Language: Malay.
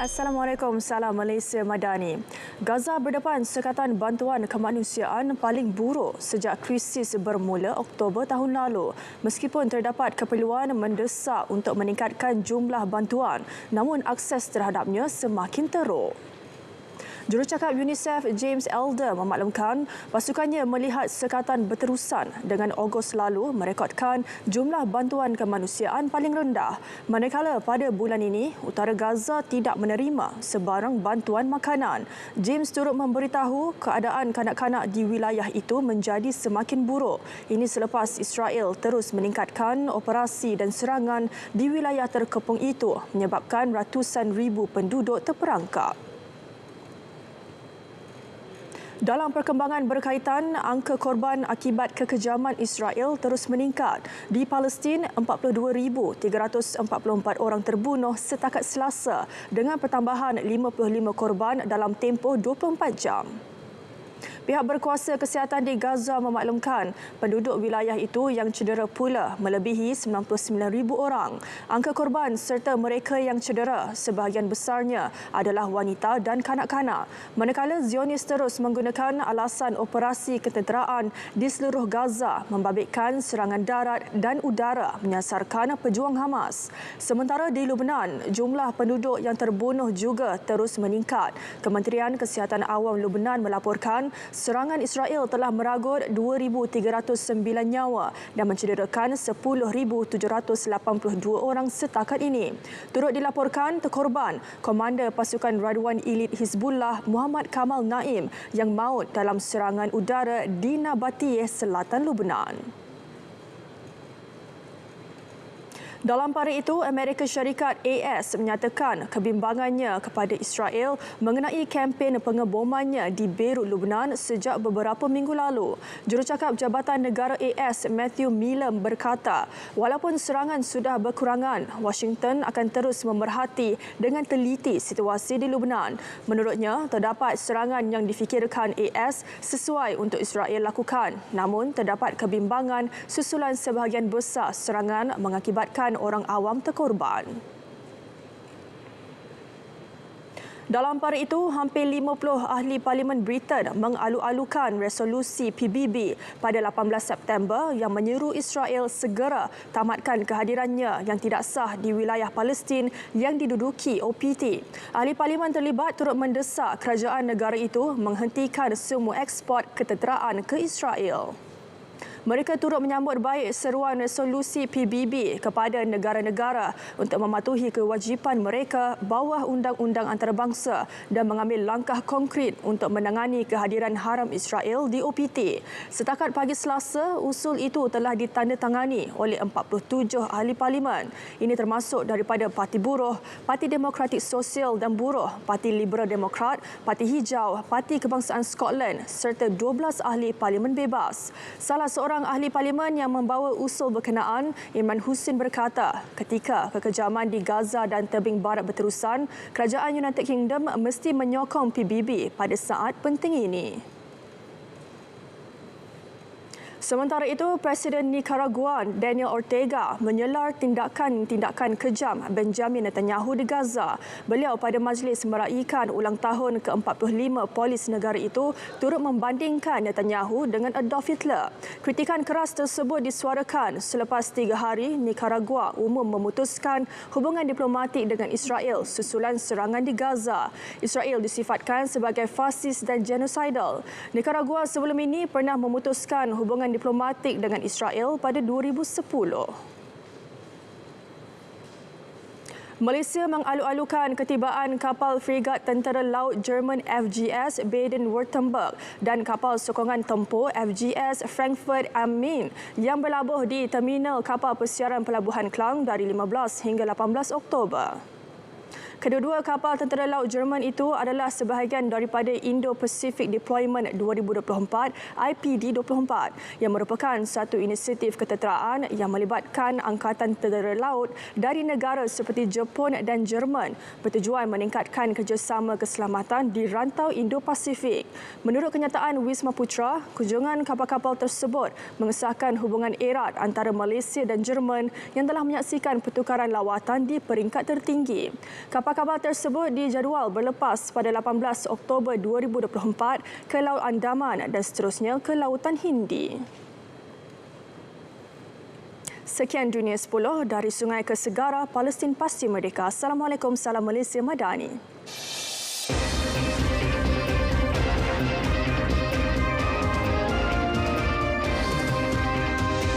Assalamualaikum, salam Malaysia Madani. Gaza berdepan sekatan bantuan kemanusiaan paling buruk sejak krisis bermula Oktober tahun lalu. Meskipun terdapat keperluan mendesak untuk meningkatkan jumlah bantuan, namun akses terhadapnya semakin teruk. Jurucakap UNICEF James Elder memaklumkan pasukannya melihat sekatan berterusan dengan Ogos lalu merekodkan jumlah bantuan kemanusiaan paling rendah. Manakala pada bulan ini, utara Gaza tidak menerima sebarang bantuan makanan. James turut memberitahu keadaan kanak-kanak di wilayah itu menjadi semakin buruk. Ini selepas Israel terus meningkatkan operasi dan serangan di wilayah terkepung itu menyebabkan ratusan ribu penduduk terperangkap. Dalam perkembangan berkaitan, angka korban akibat kekejaman Israel terus meningkat. Di Palestin, 42,344 orang terbunuh setakat Selasa dengan pertambahan 55 korban dalam tempoh 24 jam. Pihak berkuasa kesihatan di Gaza memaklumkan penduduk wilayah itu yang cedera pula melebihi 99,000 orang. Angka korban serta mereka yang cedera sebahagian besarnya adalah wanita dan kanak-kanak. Manakala Zionis terus menggunakan alasan operasi ketenteraan di seluruh Gaza membabitkan serangan darat dan udara menyasarkan pejuang Hamas. Sementara di Lebanon, jumlah penduduk yang terbunuh juga terus meningkat. Kementerian Kesihatan Awam Lebanon melaporkan serangan Israel telah meragut 2,309 nyawa dan mencederakan 10,782 orang setakat ini. Turut dilaporkan terkorban Komander Pasukan Raduan Elit Hizbullah Muhammad Kamal Naim yang maut dalam serangan udara di Nabatiyeh, Selatan Lebanon. Dalam pada itu, Amerika Syarikat AS menyatakan kebimbangannya kepada Israel mengenai kempen pengebomannya di Beirut, Lebanon sejak beberapa minggu lalu. Jurucakap Jabatan Negara AS Matthew Miller berkata, walaupun serangan sudah berkurangan, Washington akan terus memerhati dengan teliti situasi di Lebanon. Menurutnya, terdapat serangan yang difikirkan AS sesuai untuk Israel lakukan. Namun, terdapat kebimbangan susulan sebahagian besar serangan mengakibatkan orang awam terkorban. Dalam pada itu, hampir 50 ahli Parlimen Britain mengalu-alukan resolusi PBB pada 18 September yang menyeru Israel segera tamatkan kehadirannya yang tidak sah di wilayah Palestin yang diduduki OPT. Ahli Parlimen terlibat turut mendesak kerajaan negara itu menghentikan semua ekspor ketenteraan ke Israel. Mereka turut menyambut baik seruan resolusi PBB kepada negara-negara untuk mematuhi kewajipan mereka bawah undang-undang antarabangsa dan mengambil langkah konkret untuk menangani kehadiran haram Israel di OPT. Setakat pagi Selasa, usul itu telah ditandatangani oleh 47 ahli parlimen. Ini termasuk daripada Parti Buruh, Parti Demokratik Sosial dan Buruh, Parti Liberal Demokrat, Parti Hijau, Parti Kebangsaan Scotland serta 12 ahli parlimen bebas. Salah seorang ahli parlimen yang membawa usul berkenaan, Imran Hussein berkata, ketika kekejaman di Gaza dan tebing barat berterusan, kerajaan United Kingdom mesti menyokong PBB pada saat penting ini. Sementara itu, Presiden Nicaragua Daniel Ortega menyelar tindakan-tindakan kejam Benjamin Netanyahu di Gaza. Beliau pada majlis meraikan ulang tahun ke-45 polis negara itu turut membandingkan Netanyahu dengan Adolf Hitler. Kritikan keras tersebut disuarakan selepas 3 hari Nicaragua umum memutuskan hubungan diplomatik dengan Israel susulan serangan di Gaza. Israel disifatkan sebagai fasis dan genocidal. Nicaragua sebelum ini pernah memutuskan hubungan diplomatik dengan Israel pada 2010. Malaysia mengalu-alukan ketibaan kapal fregat tentera laut Jerman FGS Baden-Württemberg dan kapal sokongan tempur FGS Frankfurt am Main yang berlabuh di terminal kapal persiaran Pelabuhan Klang dari 15 hingga 18 Oktober. Kedua-dua kapal tentera laut Jerman itu adalah sebahagian daripada Indo-Pacific Deployment 2024 IPD24 yang merupakan satu inisiatif ketenteraan yang melibatkan angkatan tentera laut dari negara seperti Jepun dan Jerman bertujuan meningkatkan kerjasama keselamatan di rantau Indo-Pasifik. Menurut kenyataan Wisma Putra, kunjungan kapal-kapal tersebut mengesahkan hubungan erat antara Malaysia dan Jerman yang telah menyaksikan pertukaran lawatan di peringkat tertinggi. Kapal Kapal-kapal tersebut dijadual berlepas pada 18 Oktober 2024 ke Laut Andaman dan seterusnya ke Lautan Hindi. Sekian Dunia 10 dari Sungai ke Segara, Palestin pasti merdeka. Assalamualaikum, salam Malaysia Madani.